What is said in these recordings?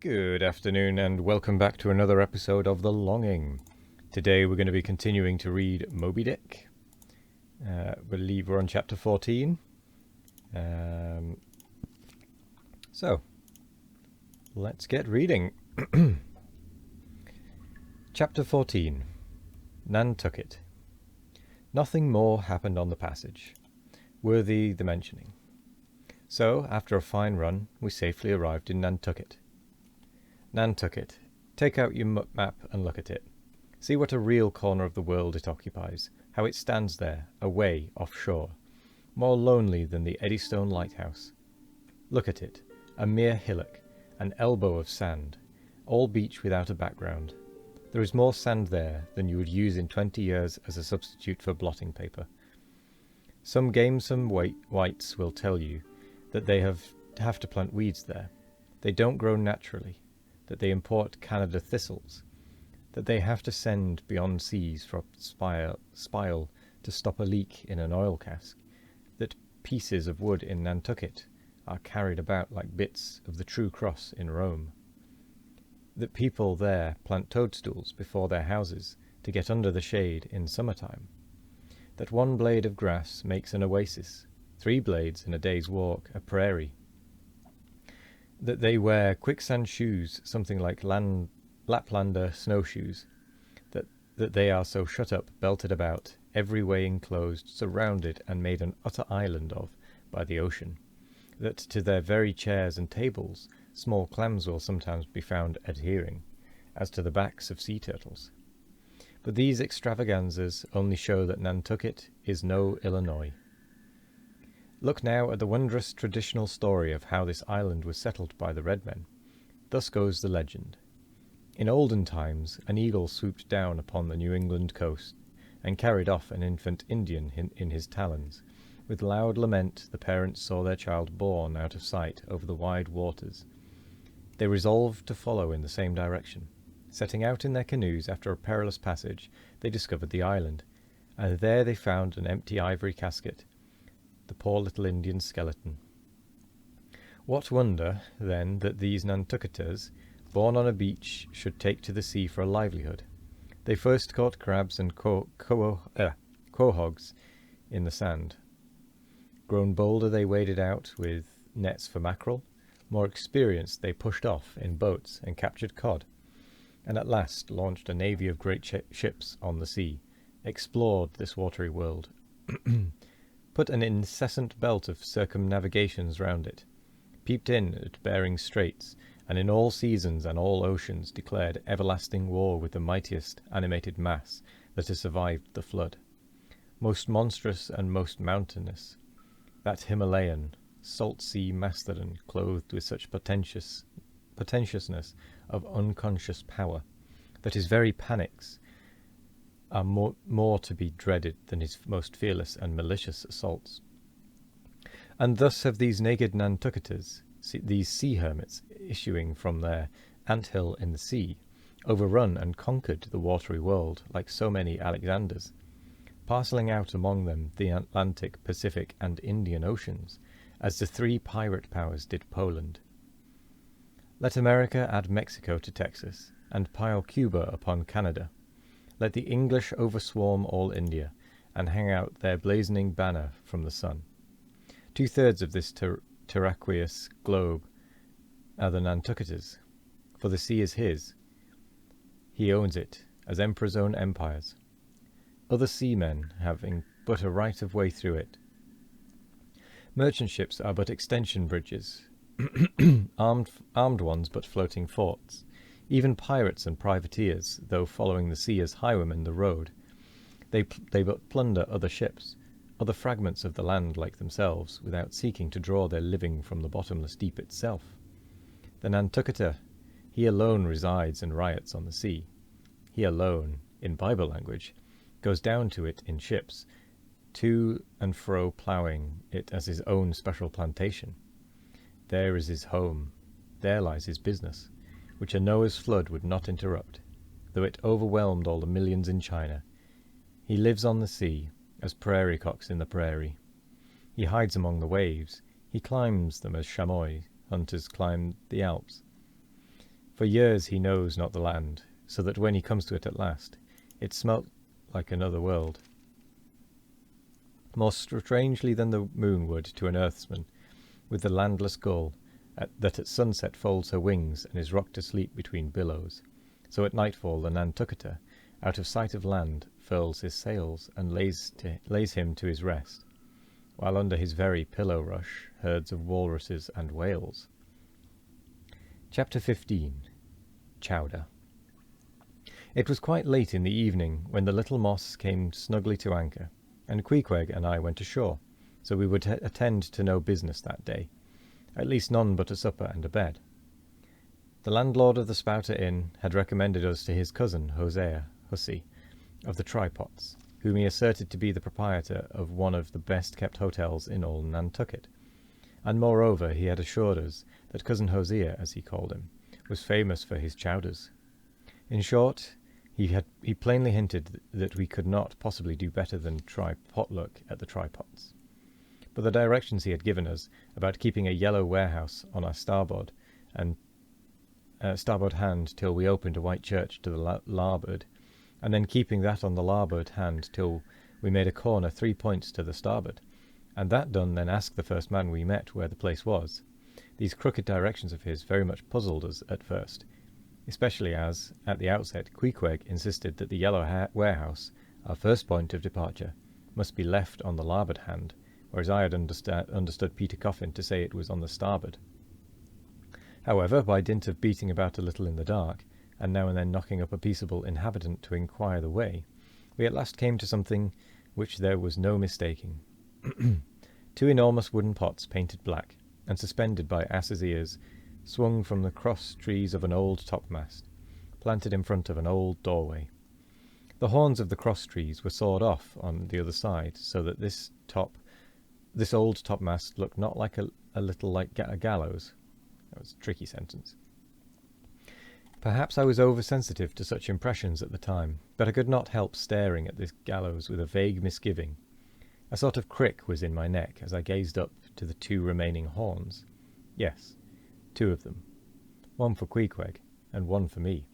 Good afternoon and welcome back to another episode of The Longing. Today we're going to be continuing to read Moby Dick. I believe we're on chapter 14. So, let's get reading. Chapter 14. Nantucket. Nothing more happened on the passage, worthy the mentioning. So, after a fine run, we safely arrived in Nantucket. Nantucket. Take out your map and look at it. See what a real corner of the world it occupies, how it stands there, away offshore, more lonely than the Eddystone Lighthouse. Look at it, a mere hillock, an elbow of sand, all beach without a background. There is more sand there than you would use in 20 years as a substitute for blotting paper. Some gamesome whites will tell you that they have to plant weeds there. They don't grow naturally, that they import Canada thistles, that they have to send beyond seas for spile to stop a leak in an oil cask, that pieces of wood in Nantucket are carried about like bits of the true cross in Rome, that people there plant toadstools before their houses to get under the shade in summertime, that one blade of grass makes an oasis, 3 blades in a day's walk a prairie, that they wear quicksand shoes, something like Laplander snowshoes, that they are so shut up, belted about, every way enclosed, surrounded, and made an utter island of by the ocean, that to their very chairs and tables small clams will sometimes be found adhering, as to the backs of sea turtles. But these extravaganzas only show that Nantucket is no Illinois. Look now at the wondrous traditional story of how this island was settled by the red men. Thus goes the legend. In olden times, an eagle swooped down upon the New England coast, and carried off an infant Indian in his talons. With loud lament the parents saw their child borne out of sight over the wide waters. They resolved to follow in the same direction. Setting out in their canoes after a perilous passage, they discovered the island, and there they found an empty ivory casket, the poor little Indian skeleton. What wonder, then, that these Nantucketers, born on a beach, should take to the sea for a livelihood. They first caught crabs and quahogs in the sand. Grown bolder, they waded out with nets for mackerel. More experienced, they pushed off in boats and captured cod, and at last launched a navy of great ships on the sea, explored this watery world, put an incessant belt of circumnavigations round it, peeped in at Bering Straits, and in all seasons and all oceans declared everlasting war with the mightiest animated mass that has survived the flood. Most monstrous and most mountainous, that Himalayan, salt sea mastodon, clothed with such potentiousness of unconscious power, that his very panics are more to be dreaded than his most fearless and malicious assaults. And thus have these naked Nantucketers, these sea hermits issuing from their ant-hill in the sea, overrun and conquered the watery world like so many Alexanders, parcelling out among them the Atlantic, Pacific, and Indian Oceans, as the 3 pirate powers did Poland. Let America add Mexico to Texas, and pile Cuba upon Canada. Let the English overswarm all India, and hang out their blazoning banner from the sun. 2/3 of this terraqueous globe are the Nantucketers, for the sea is his. He owns it, as emperors own empires. Other seamen having but a right of way through it. Merchant ships are but extension bridges, armed ones but floating forts. Even pirates and privateers, though following the sea as highwaymen the road, they but plunder other ships, other fragments of the land like themselves, without seeking to draw their living from the bottomless deep itself. The Nantucketer, he alone resides and riots on the sea. He alone, in Bible language, goes down to it in ships, to and fro ploughing it as his own special plantation. There is his home, there lies his business, which a Noah's flood would not interrupt, though it overwhelmed all the millions in China. He lives on the sea, as prairie cocks in the prairie. He hides among the waves. He climbs them as chamois hunters climb the Alps. For years he knows not the land, so that when he comes to it at last, it smelt like another world. More strangely than the moon would to an earthsman, with the landless gull that at sunset folds her wings and is rocked to sleep between billows, so at nightfall the Nantucketer, out of sight of land, furls his sails and lays him to his rest, while under his very pillow rush herds of walruses and whales. Chapter 15. Chowder. It was quite late in the evening when the little Moss came snugly to anchor, and Queequeg and I went ashore, so we would attend to no business that day, at least none but a supper and a bed. The landlord of the Spouter Inn had recommended us to his cousin, Hosea Hussey, of the Trypots, whom he asserted to be the proprietor of one of the best-kept hotels in all Nantucket, and moreover he had assured us that cousin Hosea, as he called him, was famous for his chowders. In short, he plainly hinted that we could not possibly do better than try potluck at the Trypots. But the directions he had given us about keeping a yellow warehouse on our starboard hand till we opened a white church to the larboard, and then keeping that on the larboard hand till we made a corner 3 points to the starboard, and that done, then ask the first man we met where the place was. These crooked directions of his very much puzzled us at first, especially as, at the outset, Queequeg insisted that the yellow warehouse, our first point of departure, must be left on the larboard hand, whereas I had understood Peter Coffin to say it was on the starboard. However, by dint of beating about a little in the dark, and now and then knocking up a peaceable inhabitant to inquire the way, we at last came to something which there was no mistaking. 2 enormous wooden pots painted black, and suspended by asses' ears, swung from the cross trees of an old topmast, planted in front of an old doorway. The horns of the cross trees were sawed off on the other side, so that this old topmast looked not like a little like a gallows. That was a tricky sentence. Perhaps I was oversensitive to such impressions at the time, but I could not help staring at this gallows with a vague misgiving. A sort of crick was in my neck as I gazed up to the 2 remaining horns. Yes, 2 of them. One for Queequeg, and one for me.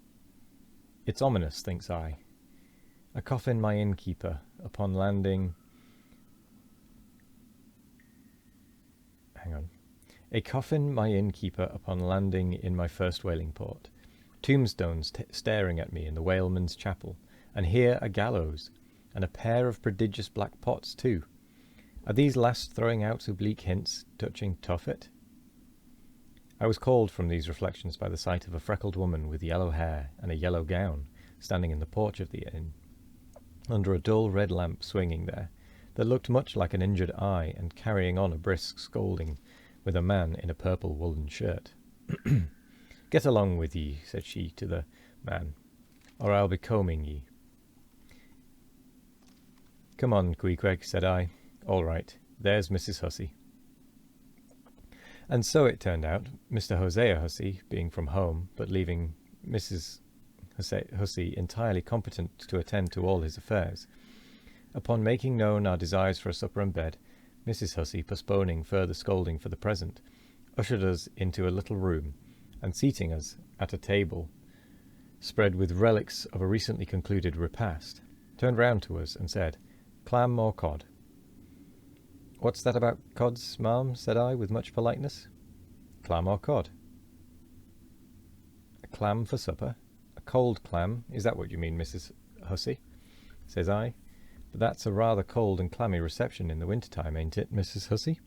It's ominous, thinks I. A coffin my innkeeper, upon landing... A coffin my innkeeper upon landing in my first whaling port. Tombstones staring at me in the whaleman's chapel, and here a gallows, and a pair of prodigious black pots too. Are these last throwing out oblique hints touching Tophet? I was called from these reflections by the sight of a freckled woman with yellow hair and a yellow gown standing in the porch of the inn, under a dull red lamp swinging there, that looked much like an injured eye, and carrying on a brisk scolding with a man in a purple woolen shirt. "Get along with ye," said she to the man, "or I'll be combing ye." "Come on, Queequeg," said I. "All right, there's Mrs. Hussey." And so it turned out, Mr. Hosea Hussey being from home, but leaving Mrs. Hussey entirely competent to attend to all his affairs. Upon making known our desires for a supper and bed, Mrs. Hussey, postponing further scolding for the present, ushered us into a little room, and seating us at a table spread with relics of a recently concluded repast, turned round to us and said, "Clam or cod?" "What's that about cods, ma'am?" said I, with much politeness. "Clam or cod?" "A clam for supper? A cold clam? Is that what you mean, Mrs. Hussey?" says I. "But that's a rather cold and clammy reception in the winter-time, ain't it, Mrs. Hussey?"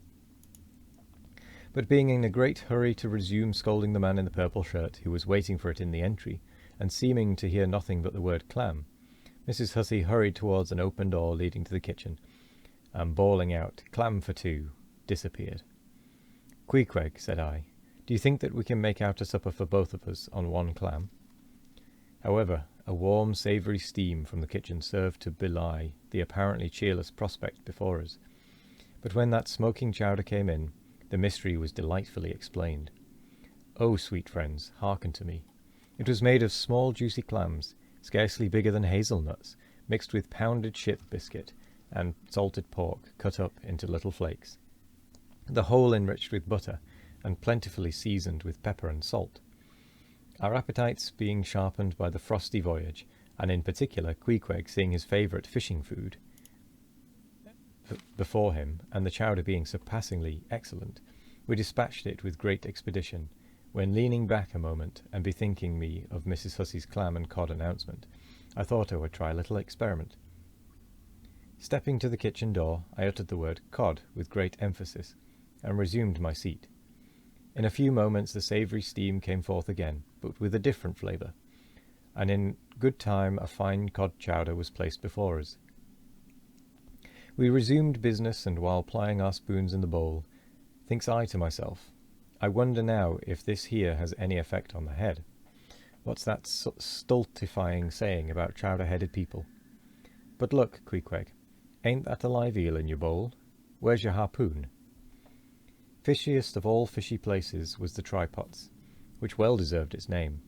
But being in a great hurry to resume scolding the man in the purple shirt, who was waiting for it in the entry, and seeming to hear nothing but the word clam, Mrs. Hussey hurried towards an open door leading to the kitchen, and bawling out, "Clam for 2, disappeared. "Queequeg," said I, "do you think that we can make out a supper for both of us on 1 clam?" However, a warm, savoury steam from the kitchen served to belie the apparently cheerless prospect before us. But when that smoking chowder came in, the mystery was delightfully explained. Oh, sweet friends, hearken to me. It was made of small juicy clams, scarcely bigger than hazelnuts, mixed with pounded ship biscuit, and salted pork cut up into little flakes, the whole enriched with butter, and plentifully seasoned with pepper and salt. Our appetites being sharpened by the frosty voyage, and in particular Queequeg seeing his favourite fishing food before him, and the chowder being surpassingly excellent, we dispatched it with great expedition, when leaning back a moment and bethinking me of Mrs. Hussey's clam and cod announcement, I thought I would try a little experiment. Stepping to the kitchen door, I uttered the word cod with great emphasis, and resumed my seat. In a few moments the savoury steam came forth again, but with a different flavour, and in good time a fine cod chowder was placed before us. We resumed business, and while plying our spoons in the bowl, thinks I to myself, I wonder now if this here has any effect on the head. What's that stultifying saying about chowder-headed people? But look, Queequeg, ain't that a live eel in your bowl? Where's your harpoon? Fishiest of all fishy places was the trypots, which well deserved its name,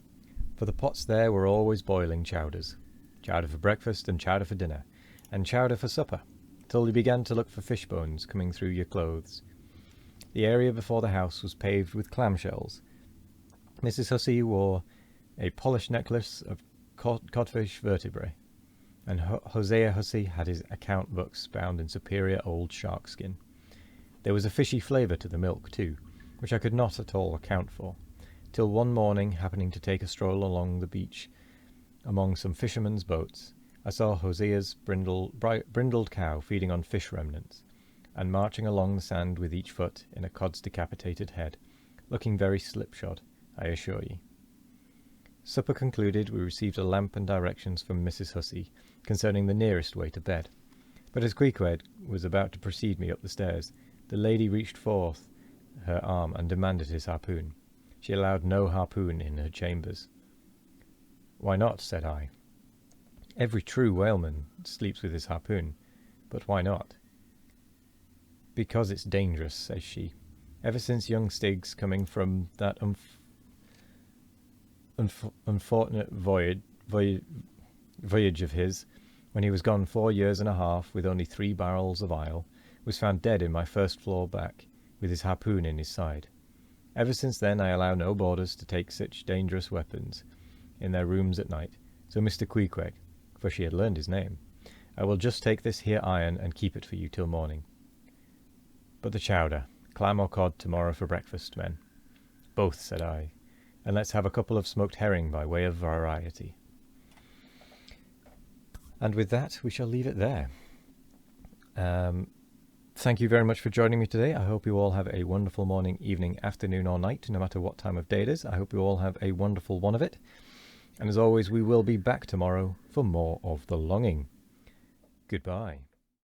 for the pots there were always boiling chowders, chowder for breakfast and chowder for dinner, and chowder for supper, till you began to look for fish bones coming through your clothes. The area before the house was paved with clamshells. Mrs. Hussey wore a polished necklace of codfish vertebrae, and Hosea Hussey had his account books bound in superior old shark skin. There was a fishy flavour to the milk, too, which I could not at all account for, till one morning, happening to take a stroll along the beach among some fishermen's boats, I saw Hosea's brindled cow feeding on fish remnants, and marching along the sand with each foot in a cod's decapitated head, looking very slipshod, I assure ye. Supper concluded, we received a lamp and directions from Mrs. Hussey concerning the nearest way to bed, but as Queequeg was about to precede me up the stairs, the lady reached forth her arm and demanded his harpoon. She allowed no harpoon in her chambers. Why not? Said I. Every true whaleman sleeps with his harpoon, but why not? Because it's dangerous, says she. Ever since young Stiggs, coming from that unfortunate voyage of his, when he was gone 4 years and a half with only 3 barrels of ile, was found dead in my first floor back, with his harpoon in his side. Ever since then I allow no boarders to take such dangerous weapons in their rooms at night. So Mr. Queequeg, for she had learned his name, I will just take this here iron and keep it for you till morning. But the chowder, clam or cod tomorrow for breakfast, men? Both, said I, and let's have a couple of smoked herring by way of variety. And with that, we shall leave it there. Thank you very much for joining me today. I hope you all have a wonderful morning, evening, afternoon, or night, no matter what time of day it is. I hope you all have a wonderful one of it. And as always, we will be back tomorrow for more of The Longing. Goodbye.